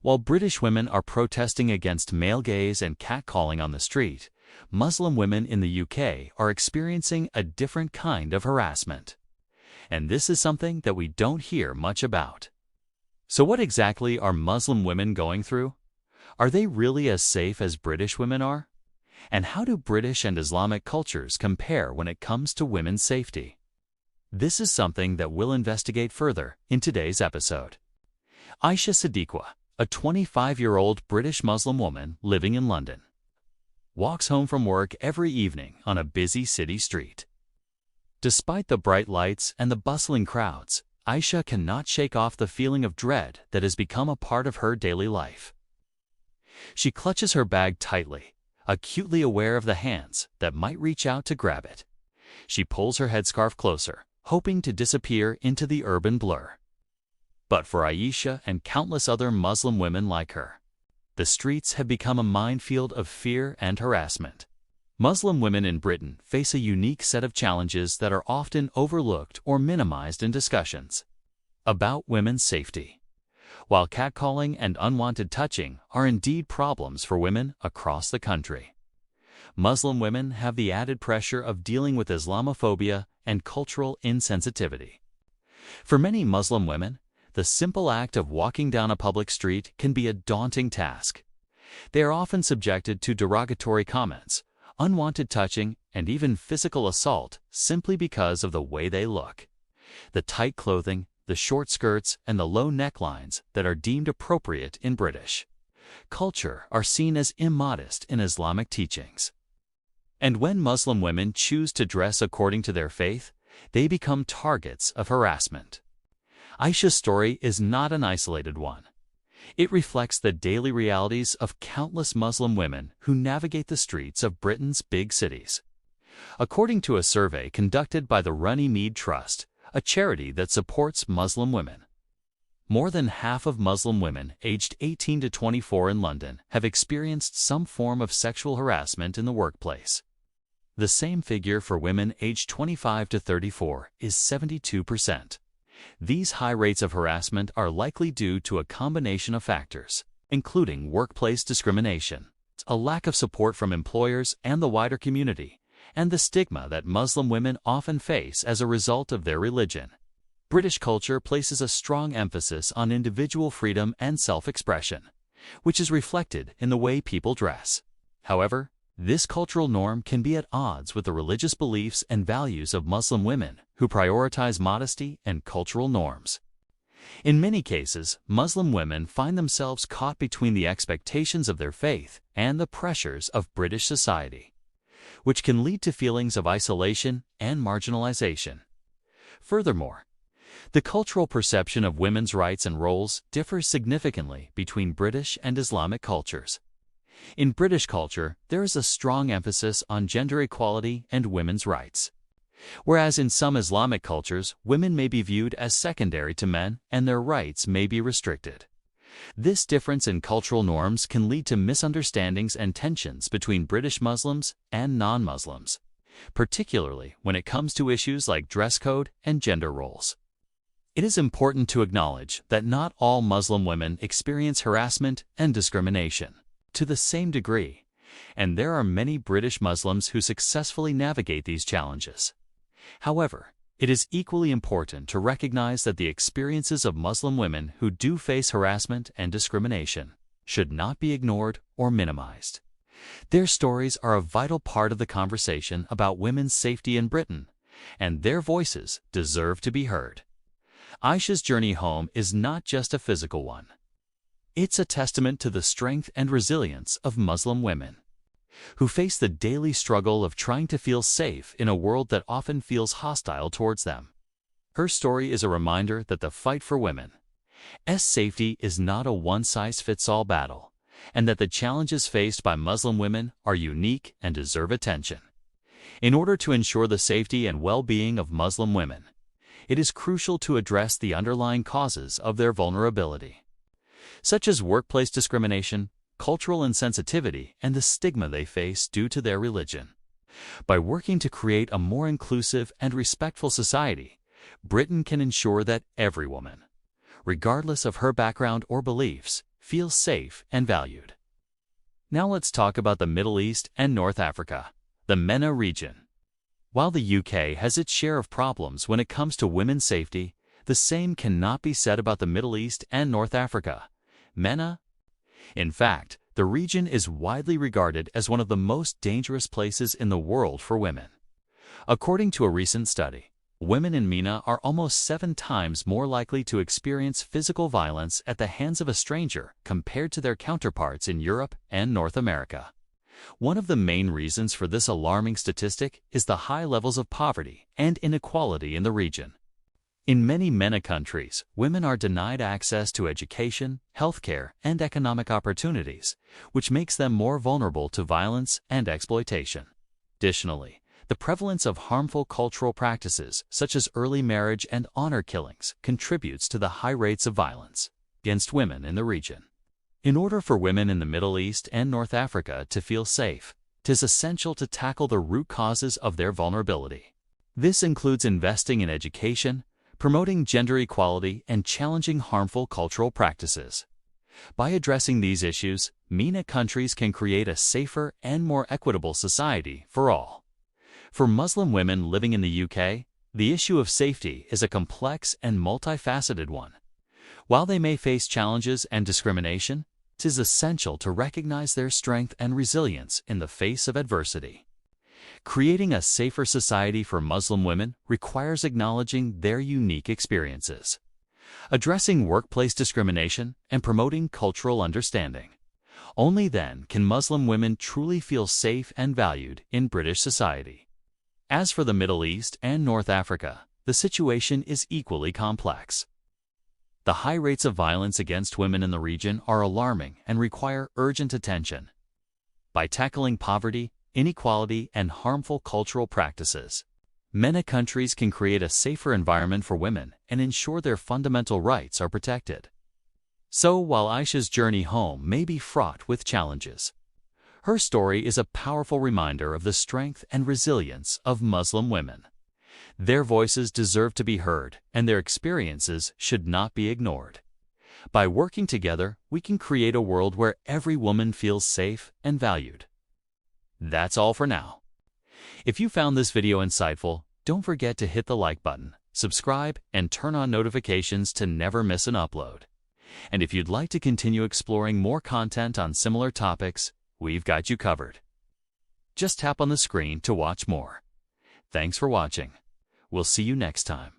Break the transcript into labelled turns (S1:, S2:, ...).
S1: While British women are protesting against male gaze and catcalling on the street, Muslim women in the UK are experiencing a different kind of harassment. And this is something that we don't hear much about. So what exactly are Muslim women going through? Are they really as safe as British women are? And how do British and Islamic cultures compare when it comes to women's safety? This is something that we'll investigate further in today's episode. Aisha Siddiqui, a 25-year-old British Muslim woman living in London, walks home from work every evening on a busy city street. Despite the bright lights and the bustling crowds, Aisha cannot shake off the feeling of dread that has become a part of her daily life. She clutches her bag tightly, acutely aware of the hands that might reach out to grab it. She pulls her headscarf closer, hoping to disappear into the urban blur. But for Aisha and countless other Muslim women like her, the streets have become a minefield of fear and harassment. Muslim women in Britain face a unique set of challenges that are often overlooked or minimized in discussions about women's safety. While catcalling and unwanted touching are indeed problems for women across the country, Muslim women have the added pressure of dealing with Islamophobia and cultural insensitivity. For many Muslim women, the simple act of walking down a public street can be a daunting task. They are often subjected to derogatory comments, unwanted touching, and even physical assault simply because of the way they look. The tight clothing, the short skirts, and the low necklines that are deemed appropriate in British culture are seen as immodest in Islamic teachings. And when Muslim women choose to dress according to their faith, they become targets of harassment. Aisha's story is not an isolated one. It reflects the daily realities of countless Muslim women who navigate the streets of Britain's big cities. According to a survey conducted by the Runnymede Trust, a charity that supports Muslim women, more than half of Muslim women aged 18 to 24 in London have experienced some form of sexual harassment in the workplace. The same figure for women aged 25 to 34 is 72%. These high rates of harassment are likely due to a combination of factors, including workplace discrimination, a lack of support from employers and the wider community, and the stigma that Muslim women often face as a result of their religion. British culture places a strong emphasis on individual freedom and self-expression, which is reflected in the way people dress. However, this cultural norm can be at odds with the religious beliefs and values of Muslim women who prioritize modesty and cultural norms. In many cases, Muslim women find themselves caught between the expectations of their faith and the pressures of British society, which can lead to feelings of isolation and marginalization. Furthermore, the cultural perception of women's rights and roles differs significantly between British and Islamic cultures. In British culture, there is a strong emphasis on gender equality and women's rights, whereas in some Islamic cultures, women may be viewed as secondary to men and their rights may be restricted. This difference in cultural norms can lead to misunderstandings and tensions between British Muslims and non-Muslims, particularly when it comes to issues like dress code and gender roles. It is important to acknowledge that not all Muslim women experience harassment and discrimination to the same degree, and there are many British Muslims who successfully navigate these challenges. However, it is equally important to recognize that the experiences of Muslim women who do face harassment and discrimination should not be ignored or minimized. Their stories are a vital part of the conversation about women's safety in Britain, and their voices deserve to be heard. Aisha's journey home is not just a physical one. It's a testament to the strength and resilience of Muslim women, who face the daily struggle of trying to feel safe in a world that often feels hostile towards them. Her story is a reminder that the fight for women's safety is not a one-size-fits-all battle, and that the challenges faced by Muslim women are unique and deserve attention. In order to ensure the safety and well-being of Muslim women, it is crucial to address the underlying causes of their vulnerability, such as workplace discrimination, cultural insensitivity, and the stigma they face due to their religion. By working to create a more inclusive and respectful society, Britain can ensure that every woman, regardless of her background or beliefs, feel safe and valued. Now let's talk about the Middle East and North Africa, the MENA region. While the UK has its share of problems when it comes to women's safety, the same cannot be said about the Middle East and North Africa, MENA. In fact, the region is widely regarded as one of the most dangerous places in the world for women. According to a recent study, women in MENA are almost 7 times more likely to experience physical violence at the hands of a stranger compared to their counterparts in Europe and North America. One of the main reasons for this alarming statistic is the high levels of poverty and inequality in the region. In many MENA countries, women are denied access to education, healthcare, and economic opportunities, which makes them more vulnerable to violence and exploitation. Additionally, the prevalence of harmful cultural practices such as early marriage and honor killings contributes to the high rates of violence against women in the region. In order for women in the Middle East and North Africa to feel safe, it is essential to tackle the root causes of their vulnerability. This includes investing in education, promoting gender equality, and challenging harmful cultural practices. By addressing these issues, MENA countries can create a safer and more equitable society for all. For Muslim women living in the UK, the issue of safety is a complex and multifaceted one. While they may face challenges and discrimination, it is essential to recognize their strength and resilience in the face of adversity. Creating a safer society for Muslim women requires acknowledging their unique experiences, addressing workplace discrimination, and promoting cultural understanding. Only then can Muslim women truly feel safe and valued in British society. As for the Middle East and North Africa, the situation is equally complex. The high rates of violence against women in the region are alarming and require urgent attention. By tackling poverty, inequality, and harmful cultural practices, MENA countries can create a safer environment for women and ensure their fundamental rights are protected. So, while Aisha's journey home may be fraught with challenges, her story is a powerful reminder of the strength and resilience of Muslim women. Their voices deserve to be heard, and their experiences should not be ignored. By working together, we can create a world where every woman feels safe and valued. That's all for now. If you found this video insightful, don't forget to hit the like button, subscribe, and turn on notifications to never miss an upload. And if you'd like to continue exploring more content on similar topics, we've got you covered. Just tap on the screen to watch more. Thanks for watching. We'll see you next time.